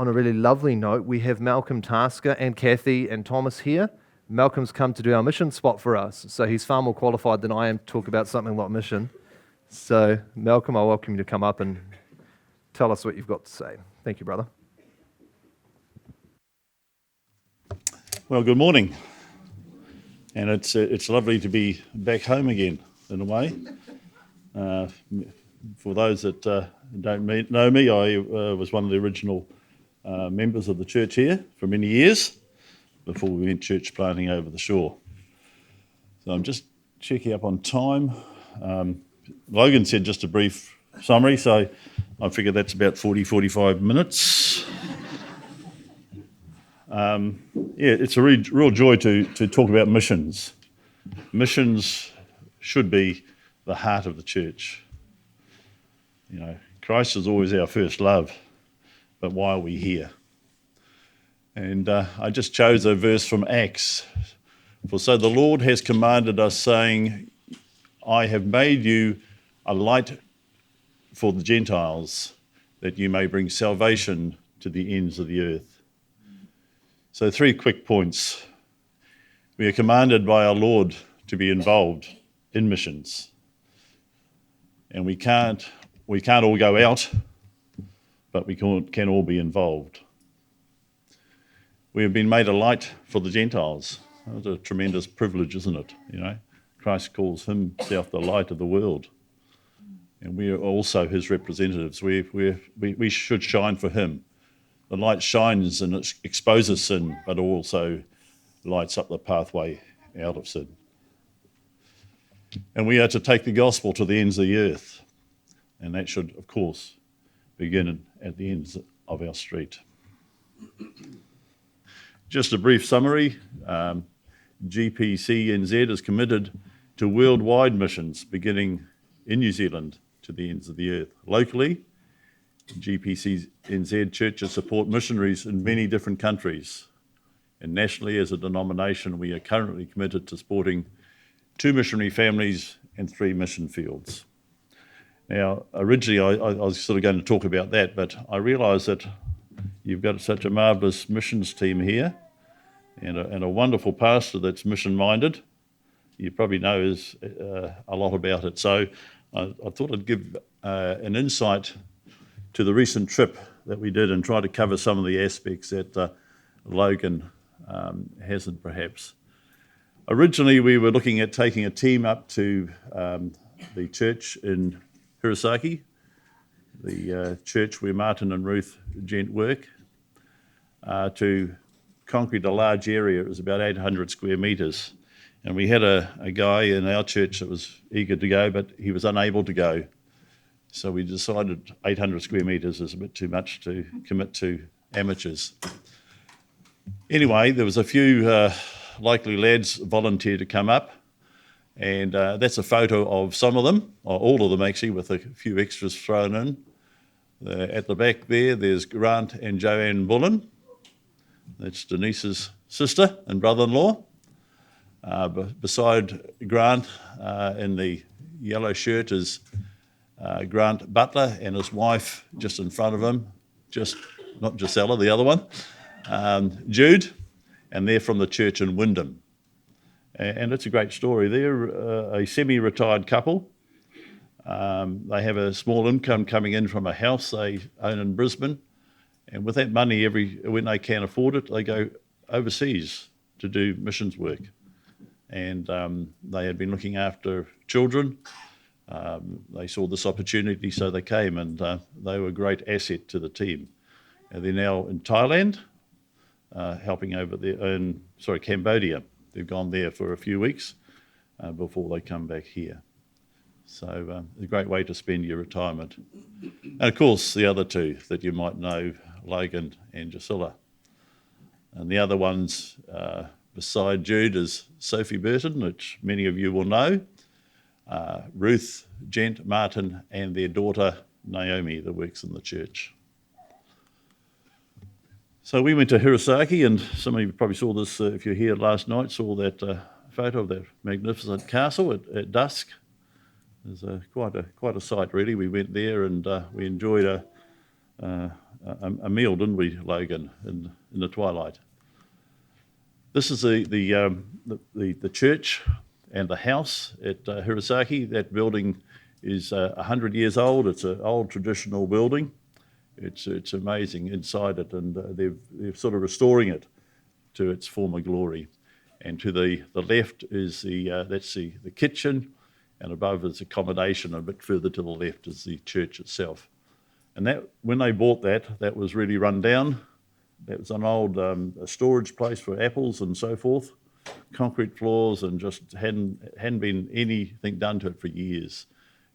on a really lovely note, we have Malcolm Tasker and Kathy and Thomas here. Malcolm's come to do our mission spot for us, so he's far more qualified than I am to talk about something like mission. So, Malcolm, I welcome you to come up and tell us what you've got to say. Thank you, brother. Well, good morning. And it's lovely to be back home again, in a way. For those that don't know me, I was one of the original members of the church here for many years before we went church planting over the shore. So I'm just checking up on time. Logan said just a brief summary, so I figure that's about 45 minutes. It's a real joy to talk about missions. Missions should be the heart of the church. You know, Christ is always our first love, but why are we here? And I just chose a verse from Acts. For so the Lord has commanded us, saying, I have made you a light for the Gentiles, that you may bring salvation to the ends of the earth. So 3 quick points. We are commanded by our Lord to be involved in missions. And we can't all go out, but we can all be involved. We have been made a light for the Gentiles. That's a tremendous privilege, isn't it? You know, Christ calls himself the light of the world. And we are also his representatives. We should shine for him. The light shines and it exposes sin, but also lights up the pathway out of sin. And we are to take the gospel to the ends of the earth. And that should, of course, begin at the ends of our street. Just a brief summary. GPCNZ is committed to worldwide missions, beginning in New Zealand to the ends of the earth. Locally, GPCNZ churches support missionaries in many different countries. And nationally, as a denomination, we are currently committed to supporting 2 missionary families and 3 mission fields. Now, originally I was sort of going to talk about that, but I realise that you've got such a marvellous missions team here and a wonderful pastor that's mission-minded. You probably know a lot about it. So I thought I'd give an insight to the recent trip that we did and try to cover some of the aspects that Logan hasn't perhaps. Originally, we were looking at taking a team up to the church in Hirosaki, the church where Martin and Ruth Gent work, to concrete a large area. It was about 800 square metres. And we had a guy in our church that was eager to go, but he was unable to go. So we decided 800 square metres is a bit too much to commit to amateurs. Anyway, there was a few likely lads volunteered to come up. And that's a photo of some of them, or all of them actually, with a few extras thrown in. At the back there's Grant and Joanne Bullen. That's Denise's sister and brother-in-law. Beside Grant in the yellow shirt is Grant Butler and his wife just in front of him, not Gisella, the other one, Jude, and they're from the church in Wyndham. And it's a great story. They're a semi-retired couple. They have a small income coming in from a house they own in Brisbane. And with that money, when they can afford it, they go overseas to do missions work. And they had been looking after children. They saw this opportunity, so they came, and they were a great asset to the team. And they're now in Thailand, helping over there in Cambodia. They've gone there for a few weeks before they come back here. So a great way to spend your retirement. And of course, the other 2 that you might know, Logan and Gisella. And the other ones beside Jude is Sophie Burton, which many of you will know, Ruth Gent Martin, and their daughter Naomi that works in the church. So we went to Hirosaki, and some of you probably saw this if you're here last night, saw that photo of that magnificent castle at dusk. It was quite a sight, really. We went there and we enjoyed a a meal, didn't we, Logan, in the twilight? This is the church and the house at Hirosaki. That building is 100 years old. It's an old traditional building. It's amazing inside it, and they're sort of restoring it to its former glory. And to the left is that's the kitchen, and above is accommodation. A bit further to the left is the church itself. And that, when they bought that was really run down. That was an old a storage place for apples and so forth, concrete floors, and just hadn't been anything done to it for years.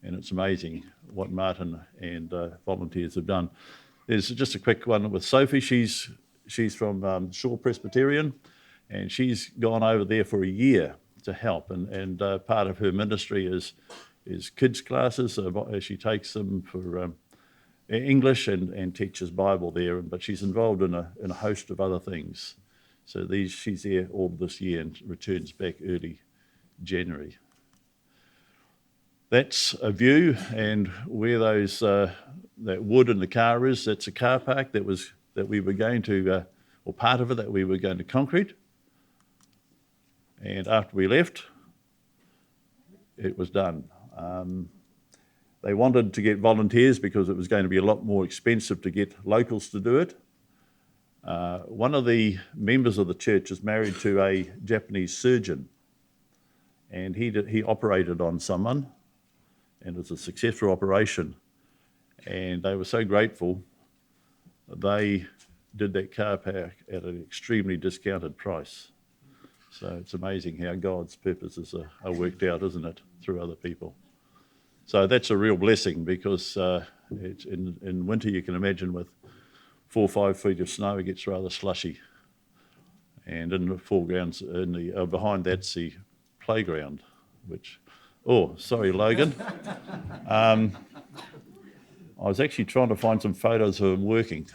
And it's amazing what Martin and volunteers have done. There's just a quick one with Sophie. She's from Shaw Presbyterian, and she's gone over there for a year to help. And part of her ministry is kids classes. She takes them for English and teaches Bible there, but she's involved in a host of other things. So she's there all this year and returns back early January. That's a view, and where those that wood in the car is, that's a car park that we were going to, or part of it that we were going to concrete. And after we left, it was done. They wanted to get volunteers because it was going to be a lot more expensive to get locals to do it. One of the members of the church is married to a Japanese surgeon, and he operated on someone, and it was a successful operation. And they were so grateful that they did that car park at an extremely discounted price. So it's amazing how God's purposes are worked out, isn't it, through other people. So that's a real blessing, because it's in winter, you can imagine, with 4 or 5 feet of snow, it gets rather slushy. And in the foreground, behind that's the playground, which, oh, sorry, Logan. I was actually trying to find some photos of him working.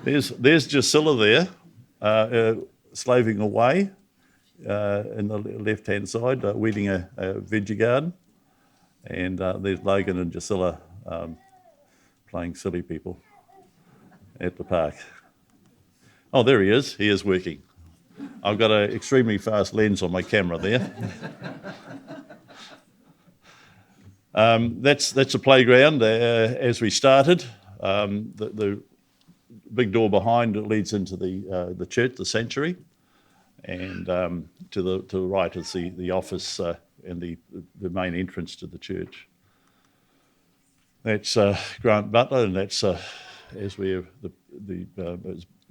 There's Drusilla there, slaving away in the left-hand side, weeding a veggie garden. And there's Logan and Drusilla playing silly people at the park. Oh, there he is. He is working. I've got an extremely fast lens on my camera there. That's a playground as we started. The big door behind it leads into the church, the sanctuary, and to the right is the office and the main entrance to the church. That's Grant Butler, and that's as we're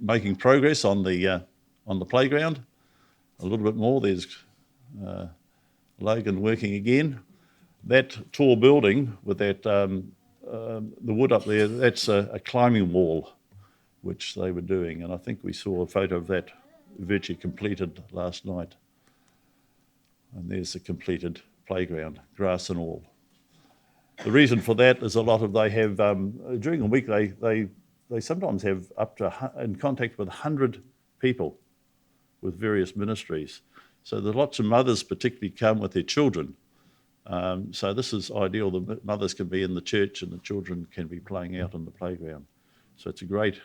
making progress on the playground. A little bit more. There's Logan working again. That tall building with that the wood up there, that's a climbing wall, which they were doing, and I think we saw a photo of that virtually completed last night. And there's the completed playground, grass and all. The reason for that is they have during the week they sometimes have up to in contact with 100 people with various ministries. So there's lots of mothers particularly come with their children. So this is ideal. The mothers can be in the church and the children can be playing out on the playground. So it's a great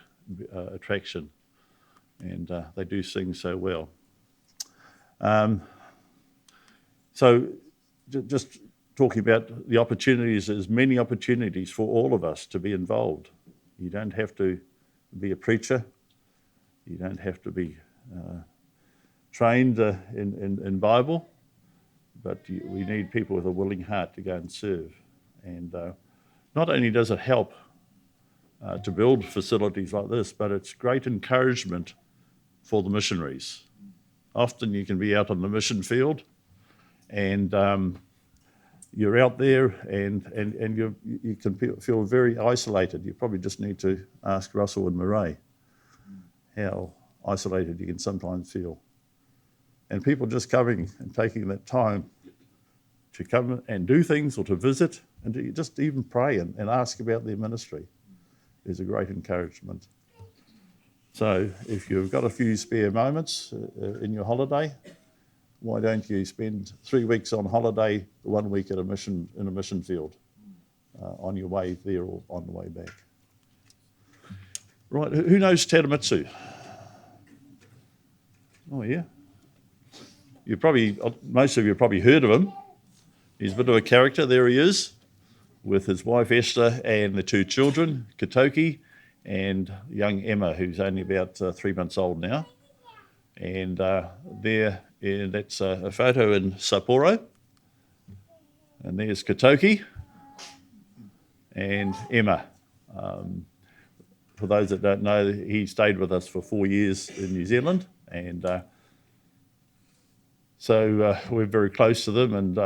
attraction, and they do sing so well. So just talking about the opportunities, there's many opportunities for all of us to be involved. You don't have to be a preacher. You don't have to be trained in Bible. But we need people with a willing heart to go and serve. And not only does it help to build facilities like this, but it's great encouragement for the missionaries. Often you can be out on the mission field, and you're out there, and you can feel very isolated. You probably just need to ask Russell and Murray how isolated you can sometimes feel. And people just coming and taking that time to come and do things, or to visit, and to just even pray and ask about their ministry is a great encouragement. So if you've got a few spare moments in your holiday, why don't you spend 3 weeks on holiday, 1 week in a mission field? on your way there or on the way back. Right, who knows Tadamitsu? Oh yeah. Most of you have probably heard of him. He's a bit of a character. There he is, with his wife Esther and the two children, Katoki and young Emma, who's only about 3 months old now. And that's a photo in Sapporo. And there's Katoki and Emma. For those that don't know, he stayed with us for 4 years in New Zealand, and so we're very close to them, and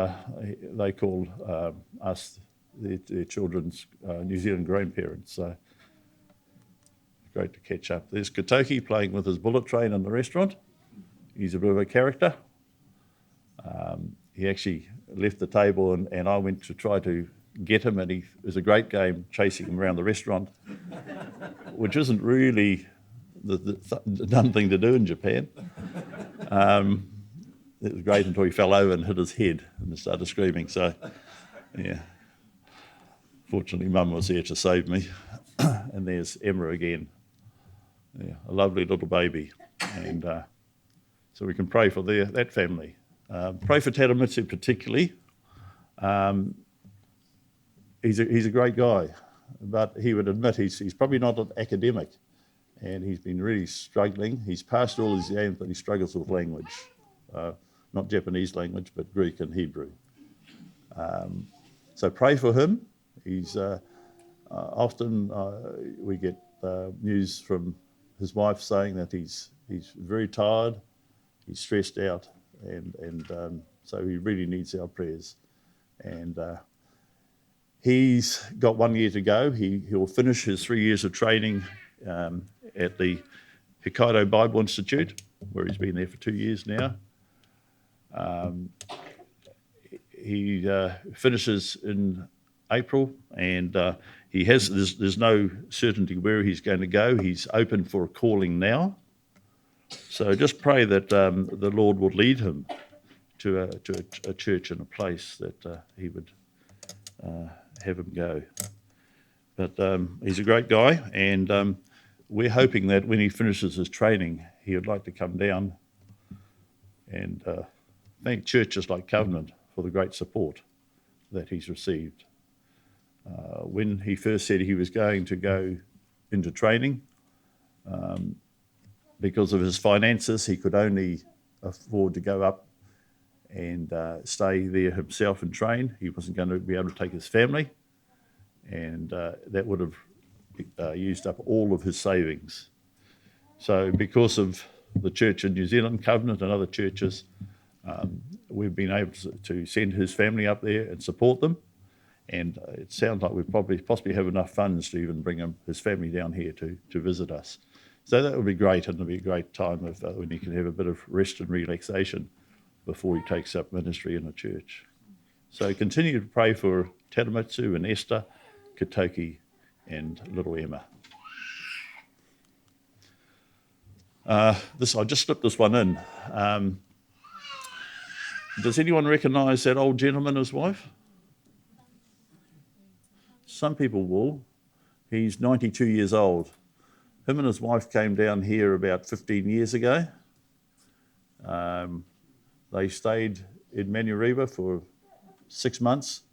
they call us their children's New Zealand grandparents. So great to catch up. There's Katoki playing with his bullet train in the restaurant. He's a bit of a character. He actually left the table, and I went to try to get him, and it was a great game chasing him around the restaurant, which isn't really the done thing to do in Japan. It was great until he fell over and hit his head and started screaming. So, yeah. Fortunately, Mum was there to save me. And there's Emma again. Yeah, a lovely little baby. And so we can pray for that family. Pray for Tadamitsu particularly. He's a great guy, but he would admit he's probably not an academic, and he's been really struggling. He's passed all his exams, but he struggles with language, not Japanese language, but Greek and Hebrew. So pray for him. He's often we get news from his wife saying that he's very tired, he's stressed out, and so he really needs our prayers. And he's got 1 year to go. He'll finish his 3 years of training at the Hokkaido Bible Institute, where he's been there for 2 years now. He finishes in April, and there's no certainty where he's going to go. He's open for a calling now. So just pray that the Lord will lead him to a church and a place that he would have him go. But he's a great guy, and we're hoping that when he finishes his training, he would like to come down and thank churches like Covenant for the great support that he's received. When he first said he was going to go into training, because of his finances, he could only afford to go up and stay there himself and train. He wasn't going to be able to take his family, and that would have used up all of his savings. So because of the church in New Zealand, Covenant and other churches, we've been able to send his family up there and support them. And it sounds like we possibly have enough funds to even bring his family down here to visit us. So that would be great, and it'll be a great time when he can have a bit of rest and relaxation before he takes up ministry in a church. So continue to pray for Tadamitsu and Esther, Katoki, and little Emma. I'll just slip this one in. Does anyone recognise that old gentleman, his wife? Some people will. He's 92 years old. Him and his wife came down here about 15 years ago. They stayed in Manurewa for 6 months,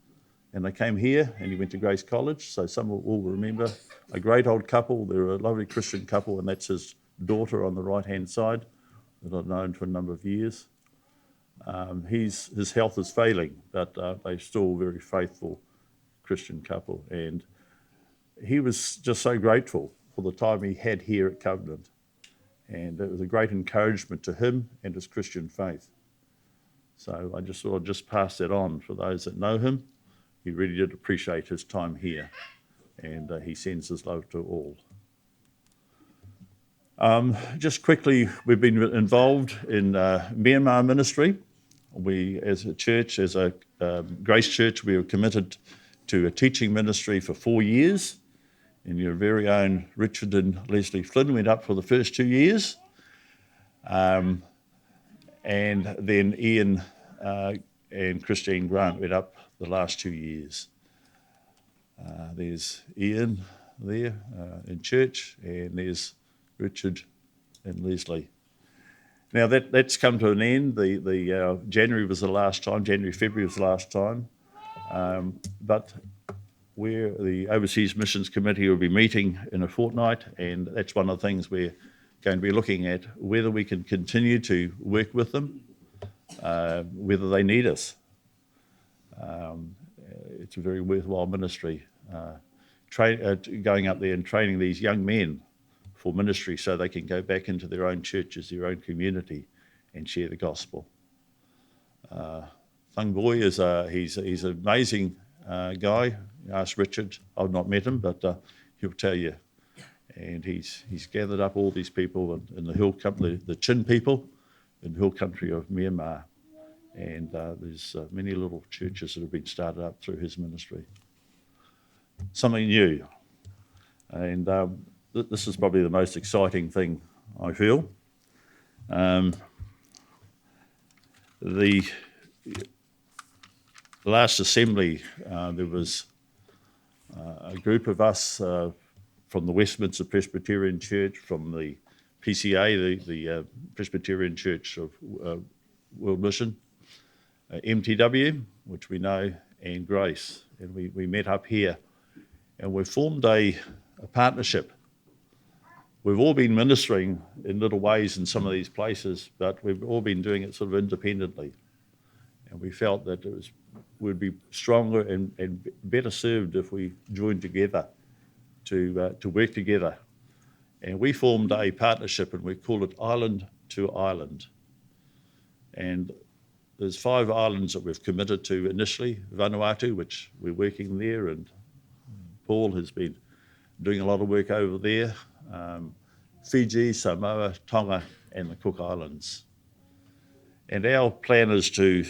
and they came here, and he went to Grace College. So some will remember a great old couple. They're a lovely Christian couple, and that's his daughter on the right-hand side that I've known for a number of years. His health is failing, but they're still a very faithful Christian couple, and he was just so grateful for the time he had here at Covenant, and it was a great encouragement to him and his Christian faith. So I just thought I'd just pass that on for those that know him. He really did appreciate his time here, and he sends his love to all. Just quickly, we've been involved in Myanmar ministry. We, as a church, as a Grace Church, we were committed to a teaching ministry for 4 years, and your very own Richard and Leslie Flynn went up for the first 2 years, and then Ian and Christine Grant went up the last 2 years. There's Ian there in church, and there's Richard and Leslie. Now that's come to an end. The January was the last time. February was the last time. But where the Overseas Missions Committee will be meeting in a fortnight, and that's one of the things we're going to be looking at, whether we can continue to work with them, whether they need us. It's a very worthwhile ministry, going up there and training these young men for ministry so they can go back into their own churches, their own community, and share the gospel. Thung Boy he's an amazing guy. Ask Richard. I've not met him, but he'll tell you. And he's gathered up all these people in the hill country, the Chin people, in the hill country of Myanmar. And there's many little churches that have been started up through his ministry. Something new. And this is probably the most exciting thing, I feel. The last assembly, there was a group of us from the Westminster Presbyterian Church, from the PCA, the Presbyterian Church of World Mission, MTW, which we know, and Grace. And we met up here, and we formed a partnership. We've all been ministering in little ways in some of these places, but we've all been doing it sort of independently. And we felt that we'd be stronger and better served if we joined together to work together. And we formed a partnership, and we call it Island to Island. And there's 5 islands that we've committed to initially. Vanuatu, which we're working there, and Paul has been doing a lot of work over there. Fiji, Samoa, Tonga, and the Cook Islands. And our plan is to,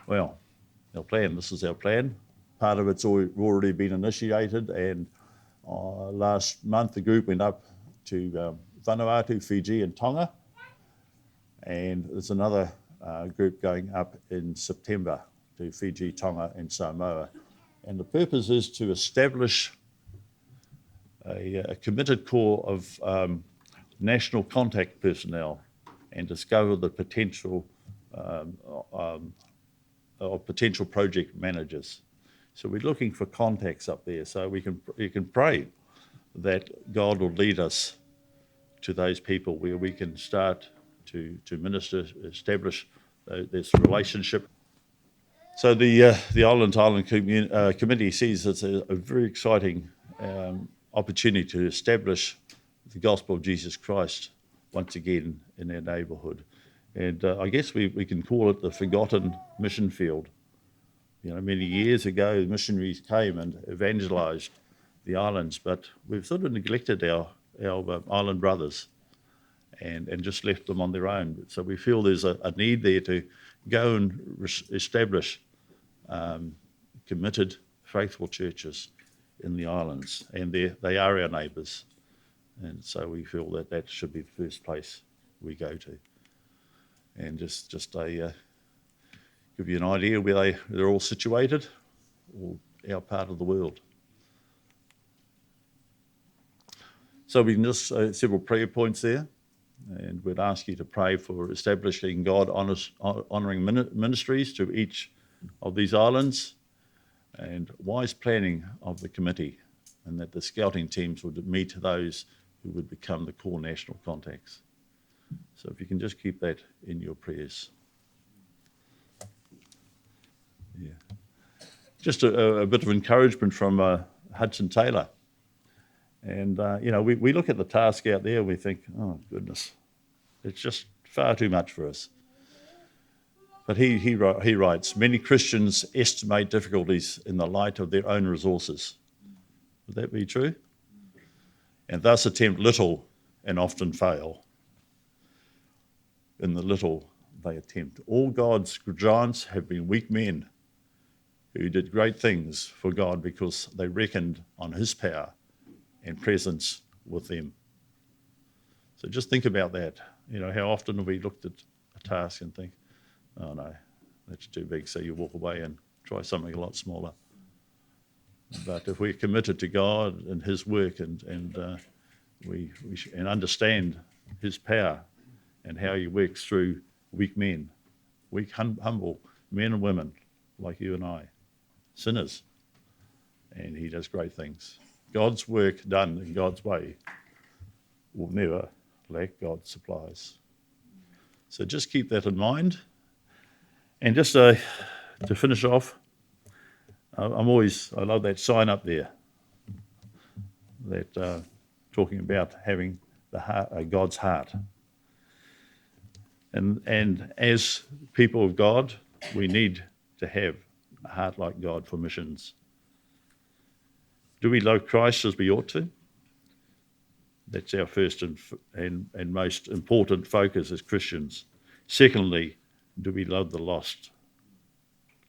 this is our plan. Part of it's already been initiated, and last month the group went up to Vanuatu, Fiji, and Tonga. And there's another group going up in September to Fiji, Tonga, and Samoa. And the purpose is to establish a committed core of national contact personnel and discover the potential of potential project managers. So we're looking for contacts up there, so you can pray that God will lead us to those people where we can start to minister, establish this relationship. So the Island to Island Committee sees it's a very exciting opportunity to establish the gospel of Jesus Christ once again in our neighbourhood. And I guess we can call it the forgotten mission field. You know, many years ago, missionaries came and evangelised the islands, but we've sort of neglected our island brothers and just left them on their own. So we feel there's a need there to go and establish committed, faithful churches in the islands, and they are our neighbours. And so we feel that should be the first place we go to. And just give you an idea where they're all situated, all our part of the world. So we can just several prayer points there, and we'd ask you to pray for establishing God-honouring ministries to each of these islands, and wise planning of the committee, and that the scouting teams would meet those who would become the core national contacts. So if you can just keep that in your prayers. Yeah. Just a bit of encouragement from Hudson Taylor. And, we look at the task out there and we think, oh, goodness, it's just far too much for us. But he writes, many Christians estimate difficulties in the light of their own resources. Would that be true? And thus attempt little and often fail. In the little they attempt. All God's giants have been weak men who did great things for God because they reckoned on his power and presence with them. So just think about that. You know, how often have we looked at a task and think, oh no, that's too big, so you walk away and try something a lot smaller. But if we're committed to God and His work and understand His power and how He works through weak men, weak, humble men and women like you and I, sinners, and He does great things. God's work done in God's way will never lack God's supplies. So just keep that in mind. And just to finish off, I love that sign up there, that talking about having the heart, God's heart. And as people of God, we need to have a heart like God for missions. Do we love Christ as we ought to? That's our first and most important focus as Christians. Secondly, do we love the lost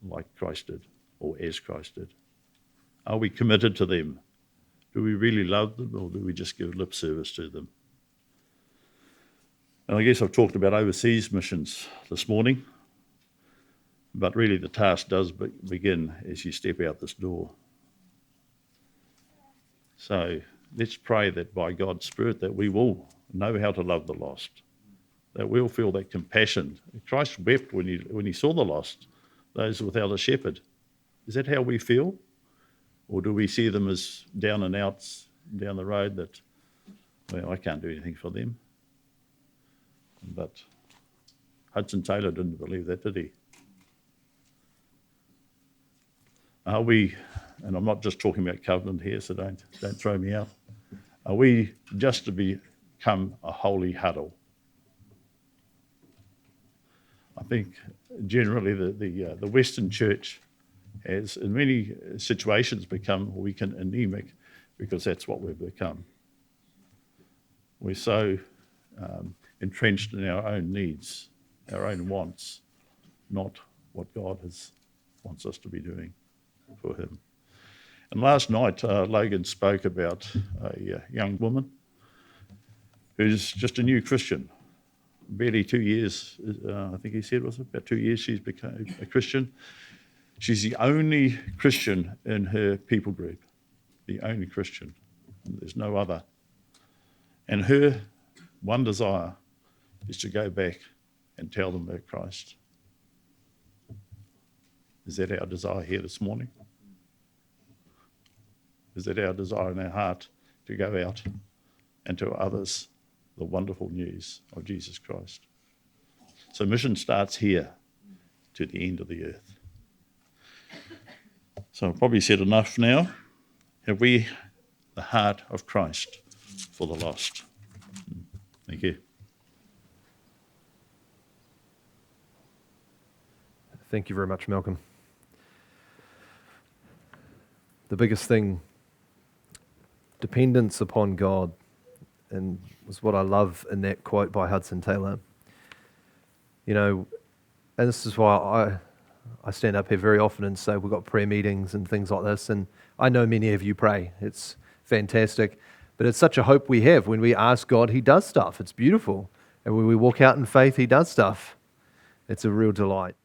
like Christ did, or as Christ did? Are we committed to them? Do we really love them, or do we just give lip service to them? And I guess I've talked about overseas missions this morning, but really the task does begin as you step out this door. So let's pray that by God's Spirit that we will know how to love the lost, that we'll feel that compassion. Christ wept when he saw the lost, those without a shepherd. Is that how we feel? Or do we see them as down and outs down the road that, well, I can't do anything for them? But Hudson Taylor didn't believe that, did he? Are we, and I'm not just talking about covenant here, so don't throw me out. Are we just to become a holy huddle? I think generally the Western church has, in many situations, become weak and anemic because that's what we've become. We're so entrenched in our own needs, our own wants, not what God wants us to be doing for Him. And last night, Logan spoke about a young woman who's just a new Christian. Barely 2 years, I think he said, was it about 2 years she's become a Christian. She's the only Christian in her people group, the only Christian. There's no other. And her one desire is to go back and tell them about Christ. Is that our desire here this morning? Is that our desire in our heart to go out and tell others the wonderful news of Jesus Christ? So mission starts here to the end of the earth. So I've probably said enough now. Have we the heart of Christ for the lost? Thank you. Thank you very much, Malcolm. The biggest thing, dependence upon God, and was what I love in that quote by Hudson Taylor. You know, and this is why I stand up here very often and say we've got prayer meetings and things like this, and I know many of you pray. It's fantastic, but it's such a hope we have. When we ask God, He does stuff. It's beautiful. And when we walk out in faith, He does stuff. It's a real delight.